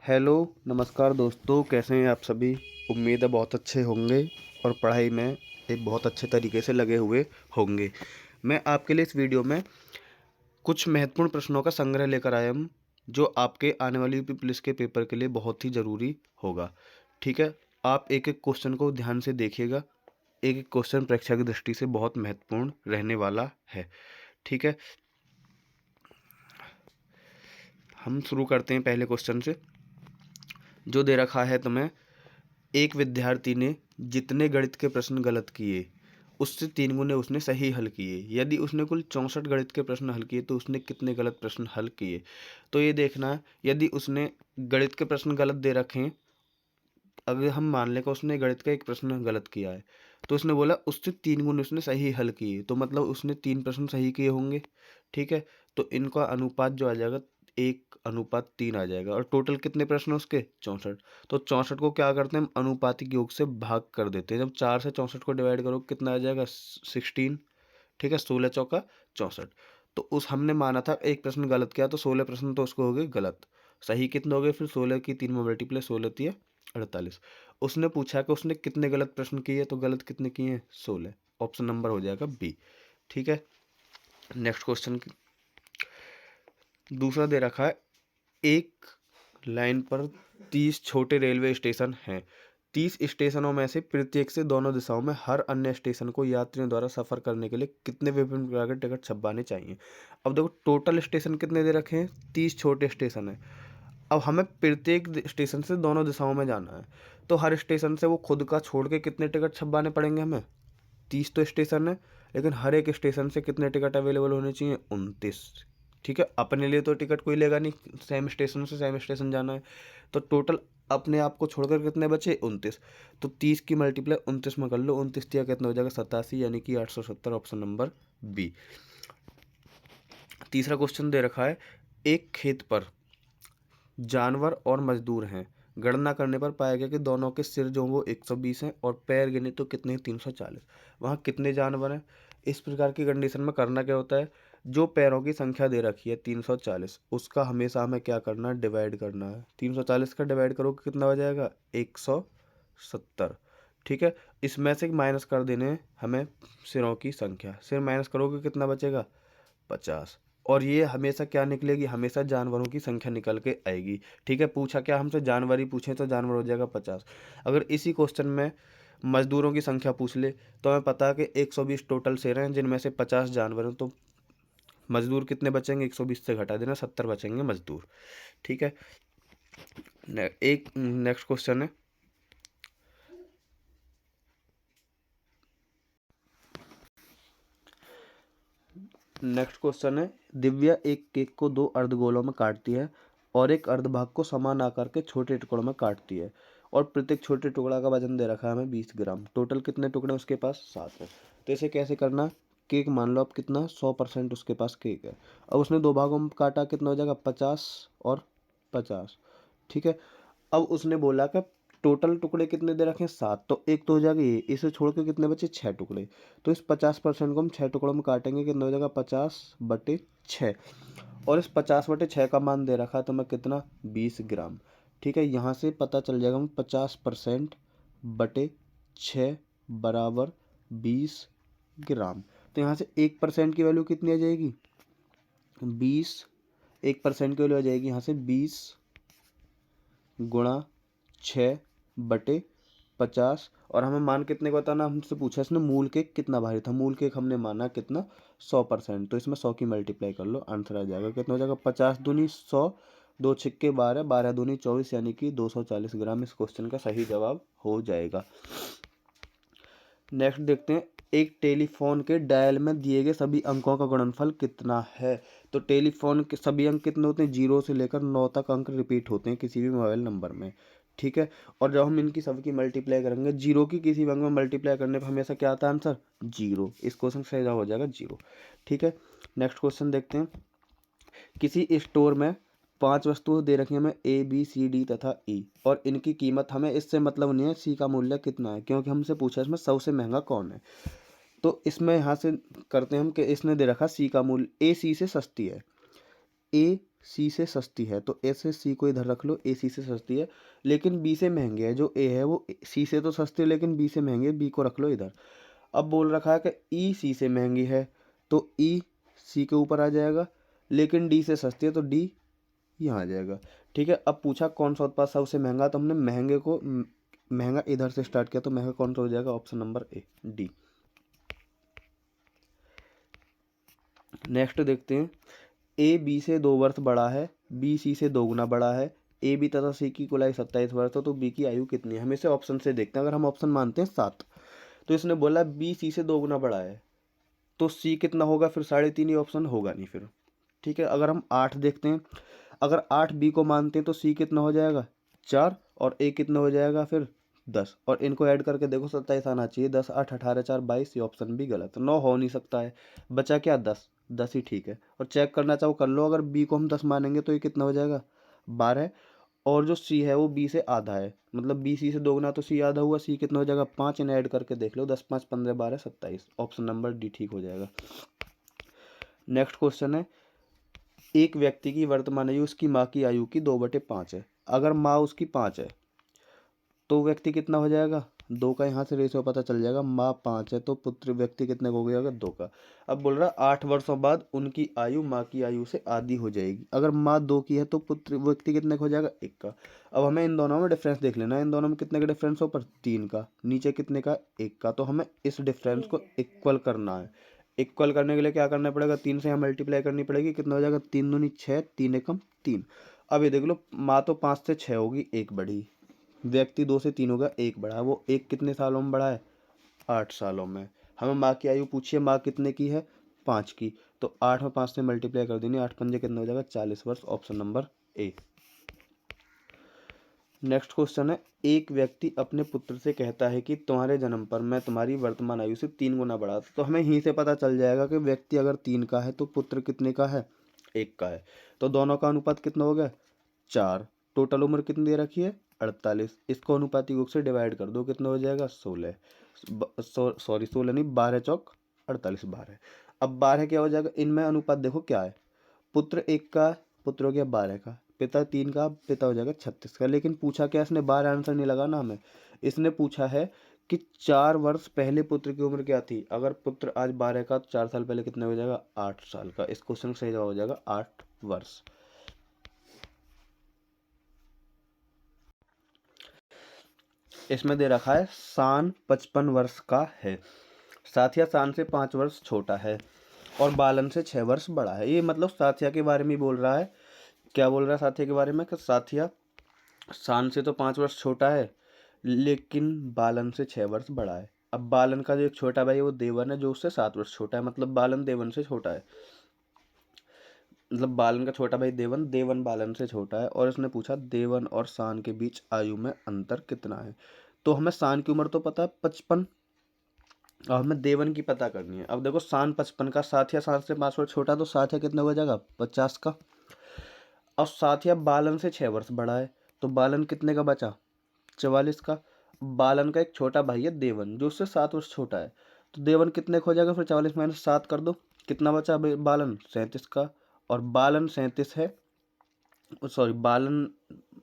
Hello, नमस्कार दोस्तों, कैसे हैं आप सभी? उम्मीद है बहुत अच्छे होंगे और पढ़ाई में एक बहुत अच्छे तरीके से लगे हुए होंगे। मैं आपके लिए इस वीडियो में कुछ महत्वपूर्ण प्रश्नों का संग्रह लेकर आया हूँ, जो आपके आने वाली पुलिस के पेपर के लिए बहुत ही ज़रूरी होगा। ठीक है? आप एक-एक क्वेश्चन को ध्यान से देखिएगा। एक-एक क्वेश्चन परीक्षा की दृष्टि से बहुत महत्वपूर्ण रहने वाला है। ठीक है? हम शुरू करते हैं पहले क्वेश्चन से, जो दे रखा है तुम्हें। एक विद्यार्थी ने जितने गणित के प्रश्न गलत किए, उससे 3 गुने उसने सही हल किए। यदि उसने कुल 64 गणित के प्रश्न हल किए तो उसने कितने गलत प्रश्न हल किए? तो ये देखना है, यदि उसने गणित के प्रश्न गलत दे रखे हैं, अगर हम मान लें कि उसने गणित का एक प्रश्न गलत किया है, तो उसने बोला उससे 3 गुने उसने सही हल किए, तो मतलब उसने 3 प्रश्न सही किए होंगे। ठीक है? तो इनका अनुपात जो आ जाएगा 1:3 आ जाएगा, और टोटल कितने प्रश्न हैं उसके? 64। तो 64 को क्या करते हैं हम, अनुपातिक योग से भाग कर देते हैं। जब 4 से 64 को डिवाइड करो कितना आ जाएगा? 16। ठीक है? 16 चौका 64। तो उस हमने माना था एक प्रश्न गलत किया, तो 16 प्रश्न तो उसको हो गए गलत। सही कितने हो गए फिर? 16 की 3 में मल्टीप्लाई, 16 तिया 48। उसने पूछा कि उसने कितने गलत प्रश्न किए, तो गलत कितने किए हैं? 16। ऑप्शन नंबर हो जाएगा बी। ठीक है? नेक्स्ट क्वेश्चन दूसरा दे रखा है, एक लाइन पर 30 छोटे रेलवे स्टेशन हैं। 30 स्टेशनों में से प्रत्येक से दोनों दिशाओं में हर अन्य स्टेशन को यात्रियों द्वारा सफर करने के लिए कितने विभिन्न प्रकार के टिकट छपवाने चाहिए? अब देखो, टोटल स्टेशन कितने दे रखे हैं? 30 छोटे स्टेशन है। अब हमें प्रत्येक स्टेशन से दोनों दिशाओं में जाना है, तो हर स्टेशन से वो खुद का छोड़ के कितने टिकट छपवाने पड़ेंगे हमें? 30 तो स्टेशन है, लेकिन हर एक स्टेशन से कितने टिकट अवेलेबल होने चाहिए? 29। ठीक है? अपने लिए तो टिकट कोई लेगा नहीं, सेम स्टेशन से सेम स्टेशन जाना है, तो टोटल अपने आप को छोड़कर कितने बचे? 29। तो 30 की मल्टीप्लाई 29 में कर लो, 29 तिया कितना हो जाएगा? 87, यानी कि 870, ऑप्शन नंबर बी। तीसरा क्वेश्चन दे रखा है, एक खेत पर जानवर और मजदूर हैं। गणना करने पर पाया गया कि दोनों के सिर जो वो 120 हैं और पैर गिने तो कितने? 340। वहाँ कितने जानवर हैं? इस प्रकार की कंडीशन में करना क्या होता है, जो पैरों की संख्या दे रखी है 340, उसका हमेशा हमें क्या करना है? डिवाइड करना है। 340 का डिवाइड करोगे कितना हो जाएगा? 170। ठीक है? इसमें से माइनस कर देने हैं हमें सिरों की संख्या। सिर माइनस करोगे कितना बचेगा? 50। और ये हमेशा क्या निकलेगी? हमेशा जानवरों की संख्या निकल के आएगी। ठीक है? पूछा क्या हमसे? जानवर ही पूछे, तो जानवर हो जाएगा 50। अगर इसी क्वेश्चन में मजदूरों की संख्या पूछ ले, तो हमें पता है कि 120 टोटल शेर हैं, जिनमें से 50 जानवर हैं, तो मजदूर कितने बचेंगे? 120 से घटा देना, 70 बचेंगे मजदूर। ठीक है? एक नेक्स्ट क्वेश्चन है, दिव्या एक केक को 2 अर्धगोलों में काटती है और एक अर्धभाग को समान आकार के छोटे टुकड़ों में काटती है, और प्रत्येक छोटे टुकड़ा का वजन दे रखा है हमें 20 ग्राम। टोटल कितने टुकड़े उसके पास? 7 है। तो इसे कैसे करना? केक मान लो अब कितना? 100% उसके पास केक है। अब उसने 2 भागों में काटा, कितना हो जाएगा? 50 और 50। ठीक है? अब उसने बोला कि टोटल टुकड़े कितने दे रखे हैं? 7। तो एक तो हो जाएगा ये, इसे छोड़ के कितने बचे? 6 टुकड़े। तो इस 50% को हम 6 टुकड़ों में काटेंगे, कितना हो जाएगा? 50/6। और इस 50/6 का मान दे रखा है तो मैं कितना? 20 ग्राम। ठीक है? यहाँ से पता चल जाएगा हम 50%/6 बराबर 20 ग्राम। तो यहाँ से 1% की वैल्यू कितनी आ जाएगी? 20। 1% की वैल्यू आ जाएगी यहाँ से 20 गुणा 6/50। और हमें मान कितने को बताना? हमसे पूछा इसने मूल केक कितना भारी था। मूल केक हमने माना कितना? 100%। तो इसमें 100 की मल्टीप्लाई कर लो, आंसर आ जाएगा कितना हो जाएगा? 50 दूनी 100, 2 छिक्के 12, 12 दूनी 24, यानी कि 240 ग्राम इस क्वेश्चन का सही जवाब हो जाएगा। नेक्स्ट देखते हैं, एक टेलीफोन के डायल में दिए गए सभी अंकों का गुणनफल कितना है? तो टेलीफोन के सभी अंक कितने होते हैं? 0 से लेकर 9 तक अंक रिपीट होते हैं किसी भी मोबाइल नंबर में। ठीक है? और जब हम इनकी सबकी मल्टीप्लाई करेंगे, 0 की किसी भी अंक में मल्टीप्लाई करने पर हमेशा क्या आता है आंसर? 0। इस क्वेश्चन का सही जवाब हो जाएगा 0। ठीक है? नेक्स्ट क्वेश्चन देखते हैं, किसी स्टोर में 5 वस्तुएं दे रखी हैं हमें ए बी सी डी तथा ई, और इनकी कीमत हमें इससे मतलब नहीं है सी का मूल्य कितना है, क्योंकि हमसे पूछा इसमें सबसे महंगा कौन है। तो इसमें यहाँ से करते हैं हम कि इसने दे रखा सी का मूल्य, ए सी से सस्ती है। ए सी से सस्ती है, तो ए से सी को इधर रख लो, ए सी से सस्ती है लेकिन बी से महंगी है। जो ए है वो सी से तो सस्ती है लेकिन बी से महंगी है, बी को रख लो इधर। अब बोल रखा है कि ई सी से महंगी है, तो ई सी के ऊपर आ जाएगा, लेकिन डी से सस्ती है तो डी यहाँ आ जाएगा। ठीक है, अब पूछा कौन सा उत्पाद सबसे महंगा, तो हमने महंगे को महंगा इधर से स्टार्ट किया, तो महंगा कौन सा हो जाएगा, option number A, D. Next देखते हैं, ए बी से 2 वर्ष बड़ा है, बी सी से 2 गुना बड़ा है, ए बी तथा सी की कुल आयु 27 वर्ष है, तो बी की आयु कितनी है। हम इसे ऑप्शन से देखते हैं। अगर हम ऑप्शन मानते हैं 7, तो इसने बोला बी सी से 2 गुना बड़ा है, तो सी कितना होगा, फिर 3.5 ही ऑप्शन होगा नहीं फिर। ठीक है, अगर हम 8 देखते हैं, अगर 8 बी को मानते हैं तो सी कितना हो जाएगा 4, और ए कितना हो जाएगा फिर 10, और इनको ऐड करके देखो 27 आना चाहिए, 10 8 18 4 22, ये ऑप्शन भी गलत, 9 हो नहीं सकता है, बचा क्या 10, 10 ही ठीक है। और चेक करना चाहो कर लो, अगर बी को हम 10 मानेंगे तो ये कितना हो जाएगा 12, और जो सी है वो बी से आधा है, मतलब बी सी से 2 गुना, तो सी आधा हुआ, सी कितना हो जाएगा 5, इन्हें ऐड करके देख लो, 10 5 15 12 27, ऑप्शन नंबर डी ठीक हो जाएगा। नेक्स्ट क्वेश्चन है, एक व्यक्ति की वर्तमान आयु उसकी माँ की आयु की 2/5 है। अगर माँ उसकी 5 है तो व्यक्ति कितना हो जाएगा, 2 का यहाँ से रेशियो पता चल जाएगा, माँ 5 है तो पुत्र व्यक्ति कितने का हो जाएगा 2 का। अब बोल रहा है 8 वर्षों बाद उनकी आयु माँ की आयु से आधी हो जाएगी। अगर माँ 2 की है तो पुत्र व्यक्ति कितने का हो जाएगा 1 का। अब हमें इन दोनों में डिफरेंस देख लेना है, इन दोनों में कितने का डिफरेंस हो, ऊपर 3 का, नीचे कितने का 1 का, तो हमें इस डिफरेंस को इक्वल करना है। इक्वल करने के लिए क्या करना पड़ेगा, 3 से यहाँ मल्टीप्लाई करनी पड़ेगी, कितना हो जाएगा 3 दूनी 6, 3 एकम 3। अब ये देख लो, माँ तो 5 से 6 होगी, 1 बढ़ी, व्यक्ति 2 से 3 होगा, 1 बढ़ा, वो 1 कितने सालों में बढ़ा है 8 सालों में। हमें माँ की आयु पूछिए, माँ कितने की है 5 की, तो 8 में 5 से मल्टीप्लाई कर देनी, 8 पंजे कितना हो जाएगा 40 वर्ष, option number A. Next question है, एक व्यक्ति अपने पुत्र से कहता है कि तुम्हारे जन्म पर मैं तुम्हारी वर्तमान आयु से 3 गुना बड़ा था। तो हमें यहीं से पता चल जाएगा कि व्यक्ति अगर 3 का है तो पुत्र कितने का है 1 का है, तो दोनों का अनुपात कितना हो गया 4। टोटल उम्र कितनी दे रखी है 48, इसको अनुपातिक रूप से डिवाइड कर दो, कितना हो जाएगा 16, सॉरी 16 नहीं, 12 चौक 48, 12। अब 12 क्या हो जाएगा, इनमें अनुपात देखो क्या है, पुत्र 1 का, पुत्र हो गया 12 का, पिता 3 का, पिता हो जाएगा 36 का। लेकिन पूछा क्या, इसने 12 आंसर नहीं लगाना हमें, इसने पूछा है कि 4 वर्ष पहले पुत्र की उम्र क्या थी। अगर पुत्र आज 12 का तो 4 साल पहले कितने हो जाएगा 8 साल का। इस क्वेश्चन का सही जवाब हो जाएगा 8 वर्ष। इसमें दे रखा है शान 55 वर्ष का है, साथिया शान से 5 वर्ष छोटा है और बालन से 6 वर्ष बड़ा है। ये मतलब साथिया के बारे में बोल रहा है। क्या बोल रहा है साथिया के बारे में, कि साथिया शान से तो 5 वर्ष छोटा है लेकिन बालन से 6 वर्ष बड़ा है। अब बालन का जो एक छोटा भाई है वो देवन है, जो उससे 7 वर्ष छोटा है, मतलब बालन देवन से छोटा है, मतलब बालन का छोटा भाई देवन, देवन बालन से छोटा है। और इसने पूछा देवन और शान के बीच आयु में अंतर कितना है। तो हमें शान की उम्र तो पता है 55, और हमें देवन की पता करनी है। अब देखो शान 55 का, साथिया शान से 5 वर्ष छोटा, तो साथिया कितना हो जाएगा 50 का। और साथिया बालन से 6 वर्ष बड़ा है, तो बालन कितने का बचा 44 का। बालन का एक छोटा भाई है देवन, जो उससे 7 वर्ष छोटा है, तो देवन कितने का हो जाएगा फिर 44 माइनस 7 कर दो, कितना बचा बालन 37 का। और बालन 37 है, सॉरी बालन,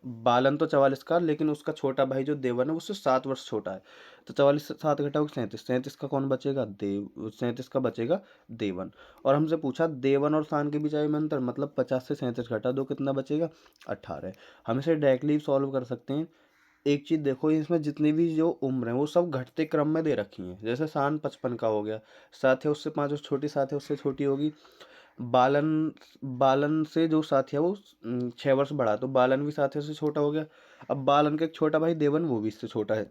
बालन तो 44 का, लेकिन उसका छोटा भाई जो देवन है उससे 7 वर्ष छोटा है, तो 44 से 7 घटाओ 37, 37 का कौन बचेगा देव, 37 का बचेगा देवन। और हमसे पूछा देवन और शान के बीच आयु में अंतर, मतलब 50 से 37 घटा दो, कितना बचेगा 18। हम इसे डायरेक्टली सॉल्व कर सकते हैं। एक चीज़ देखो, इसमें जितनी भी जो उम्र है वो सब घटते क्रम में दे रखी हैं। जैसे शान 55 का हो गया, साथिया उससे 5 वर्ष छोटी, साथिया उससे छोटी होगी। बालन, बालन से जो साथी है वो 6 वर्ष बड़ा, तो बालन भी साथिया से छोटा हो गया। अब बालन का एक छोटा भाई देवन, वो भी इससे छोटा है,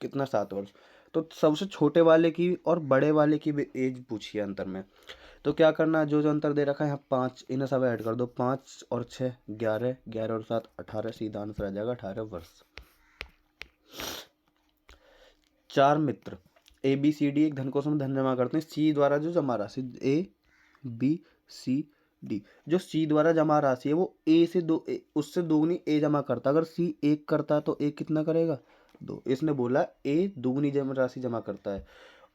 कितना 7 वर्ष। तो सबसे छोटे वाले की और बड़े वाले की भी एज पूछी है अंतर में। तो क्या करना है, जो जो अंतर दे रखा है यहाँ 5, इन्हें सब ऐड कर दो, 5 और 6 11, 11 और 7 18, सीधा आंसर आ जाएगा 18 वर्ष। 4 मित्र ए बी सी डी एक धन कोष में धन जमा करते हैं। सी द्वारा जो जमा राशि, ए बी सी डी, जो सी द्वारा जमा राशि है वो ए से उससे दोगुनी ए जमा करता है। अगर सी 1 करता है तो ए कितना करेगा 2। इसने बोला ए दोगुनी राशि जमा करता है।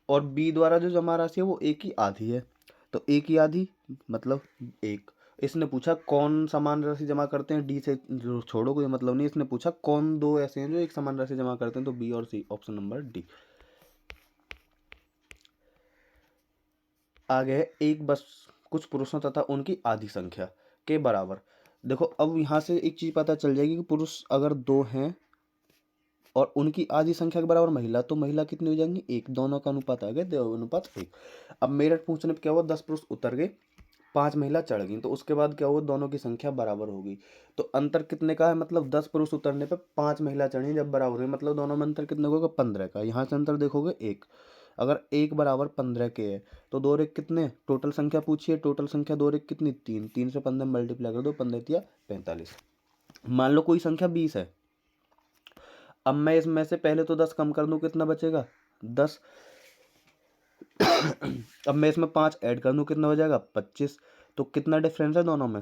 और बी द्वारा जो जमा राशि है वो ए की आधी है, तो ए की आधी मतलब 1, इसने पूछा कौन समान राशि जमा करते हैं, डी से जो छोड़ो, कोई मतलब नहीं। इसने पूछा कौन दो ऐसे हैं जो एक समान राशि जमा करते हैं, तो बी और सी, ऑप्शन नंबर डी। आगे है एक बस कुछ पुरुषों तथा उनकी आधी संख्या के बराबर। देखो अब यहाँ से एक चीज पता चल जाएगी कि पुरुष अगर 2 हैं और उनकी आधी संख्या के बराबर महिला, तो महिला कितनी हो जाएंगी, एक। दोनों का अनुपात आ गया, दो अनुपात 1। अब मेरठ पूछने पे क्या हुआ, 10 पुरुष उतर गए, 5 महिला चढ़ गई, तो उसके बाद क्या हुआ, दोनों की संख्या बराबर होगी। तो अंतर कितने का है, मतलब 10 पुरुष उतरने पे 5 महिला चढ़ी जब बराबर हुई, मतलब दोनों में अंतर कितने होगा, 15 का। यहाँ से अंतर देखोगे 1। अगर 1 बराबर 15 के है तो 2 रेख कितने, टोटल संख्या पूछिए, टोटल संख्या 2 रेख कितनी, 3। 3 से 15 मल्टीप्लाई कर दो, 15 या 45। मान लो कोई संख्या 20 है। अब मैं इसमें से पहले तो 10 कम कर दूं, कितना बचेगा, 10। अब मैं इसमें 5 ऐड कर दूं, कितना हो जाएगा, 25। तो कितना डिफरेंस है दोनों में,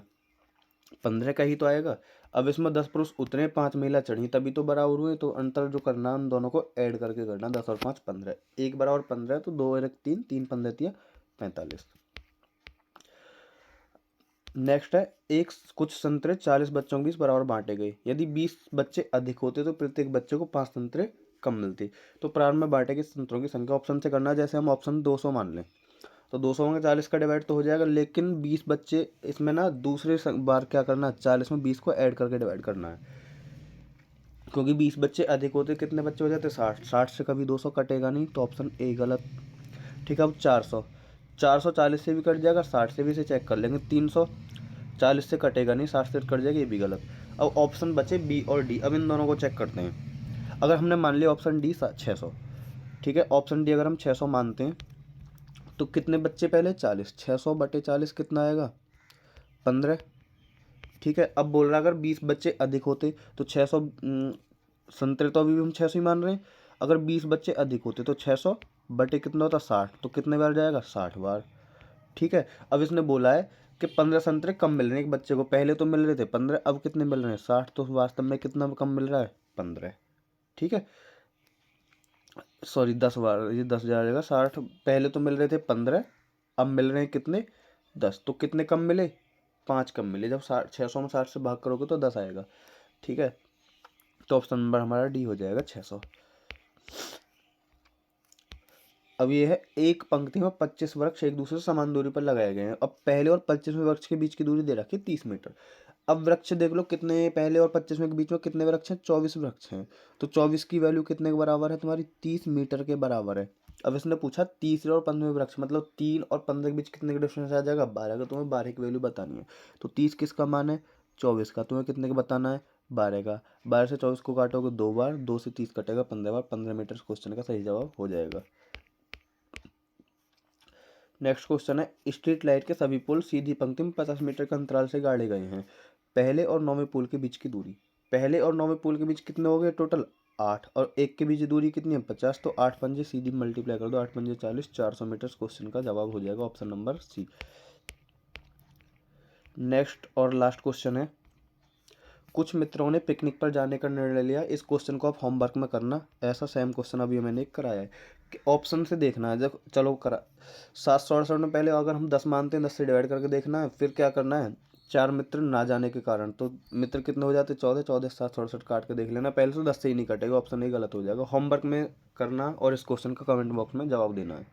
15 का ही तो आएगा। अब इसमें 10 पुरुष उतरे, 5 महिला चढ़ी, तभी तो बराबर हुए। तो अंतर जो करना है उन दोनों को ऐड करके करना, 10 और 5 15। 1 बराबर 15 तो 2 और 1 3, 3 15 या 45। नेक्स्ट है एक कुछ संतरे 40 बच्चों के बीच बराबर बांटे गए। यदि 20 बच्चे अधिक होते तो प्रत्येक बच्चे को 5 संतरे कम मिलते। तो प्रारंभ में बांटे गए संतरों की संख्या ऑप्शन से करना, जैसे हम ऑप्शन 200 मान लें तो 200 में 40 का डिवाइड तो हो जाएगा, लेकिन 20 बच्चे इसमें ना दूसरे बार क्या करना है, 40 में 20 को ऐड करके डिवाइड करना है, क्योंकि 20 बच्चे अधिक होते कितने बच्चे हो जाते, 60। 60 से कभी 200 कटेगा नहीं, तो ऑप्शन ए गलत। ठीक है, अब 400, 440 से भी कट जाएगा, 60 से भी इसे चेक कर लेंगे। 340 से कटेगा नहीं, 60 से कट जाएगा, ये भी गलत। अब ऑप्शन बचे बी और डी, अब इन दोनों को चेक करते हैं। अगर हमने मान लिया ऑप्शन डी 600, ठीक है, ऑप्शन डी अगर हम 600 मानते हैं तो कितने बच्चे पहले, 40। 600 बटे 40 कितना आएगा, 15। ठीक है, अब बोल रहा है अगर 20 बच्चे अधिक होते तो 600, संतरे तो अभी भी हम 600 ही मान रहे हैं। अगर 20 बच्चे अधिक होते तो 600 बटे कितना होता, 60। तो कितने बार जाएगा, 60 बार। ठीक है, अब इसने बोला है कि 15 संतरे कम मिल रहे हैं एक बच्चे को, पहले तो मिल रहे थे 15, अब कितने मिल रहे हैं, 60। तो वास्तव में कितना कम मिल रहा है, 15। ठीक है, सॉरी 10 बार, ये 10 जाएगा, 60 पहले तो मिल रहे थे 15, अब मिल रहे हैं कितने, 10। तो कितने कम मिले, 5 कम मिले। जब 600 में 60 से भाग करोगे तो 10 आएगा। ठीक है, तो ऑप्शन नंबर हमारा डी हो जाएगा, 600। अब ये है एक पंक्ति में 25 वृक्ष एक दूसरे से समान दूरी पर लगाए गए हैं। अब पहले और 25वें वृक्ष के बीच की दूरी दे रखी है 30 मीटर। अब वृक्ष देख लो कितने, पहले और 25वें के बीच में कितने वृक्ष हैं, 24 वृक्ष हैं। तो 24 की वैल्यू कितने के बराबर है तुम्हारी, 30 मीटर के बराबर है। अब इसने पूछा तीसरे और 15वें वृक्ष, मतलब 3 और 15 के बीच कितने का डिफरेंस आ जाएगा, 12 का। तुम्हें 12 की वैल्यू बतानी है। तो 30 किसका मान है, 24 का। तुम्हें कितने का बताना है, 12 का। 12 से 24 को काटोगे 2 बार, 2 से 30 कटेगा 15 बार, 15 मीटर क्वेश्चन का सही जवाब हो जाएगा। नेक्स्ट क्वेश्चन है स्ट्रीट लाइट के सभी पोल सीधी पंक्ति में 50 मीटर के अंतराल से गाड़े गए हैं। पहले और 9वें पोल के बीच की दूरी, पहले और 9वें पोल के बीच कितने हो गए टोटल, 8, और एक के बीच दूरी कितनी है, 50। तो 8 पंजे सीधी मल्टीप्लाई कर दो, 8 पंजे 40, 400 मीटर क्वेश्चन का जवाब हो जाएगा, ऑप्शन नंबर सी। नेक्स्ट और लास्ट क्वेश्चन है कुछ मित्रों ने पिकनिक पर जाने का निर्णय लिया। इस क्वेश्चन को आप होमवर्क में करना, ऐसा सेम क्वेश्चन अभी मैंने एक कराया है कि ऑप्शन से देखना है। जब चलो करा 768 में पहले अगर हम 10 मानते हैं, 10 से डिवाइड करके देखना है, फिर क्या करना है, 4 मित्र ना जाने के कारण, तो मित्र कितने हो जाते, 14। 14 से 768 काट के देख लेना, पहले से 10 से ही नहीं कटेगा, ऑप्शन ही गलत हो जाएगा। होमवर्क में करना और इस क्वेश्चन का कमेंट बॉक्स में जवाब देना है।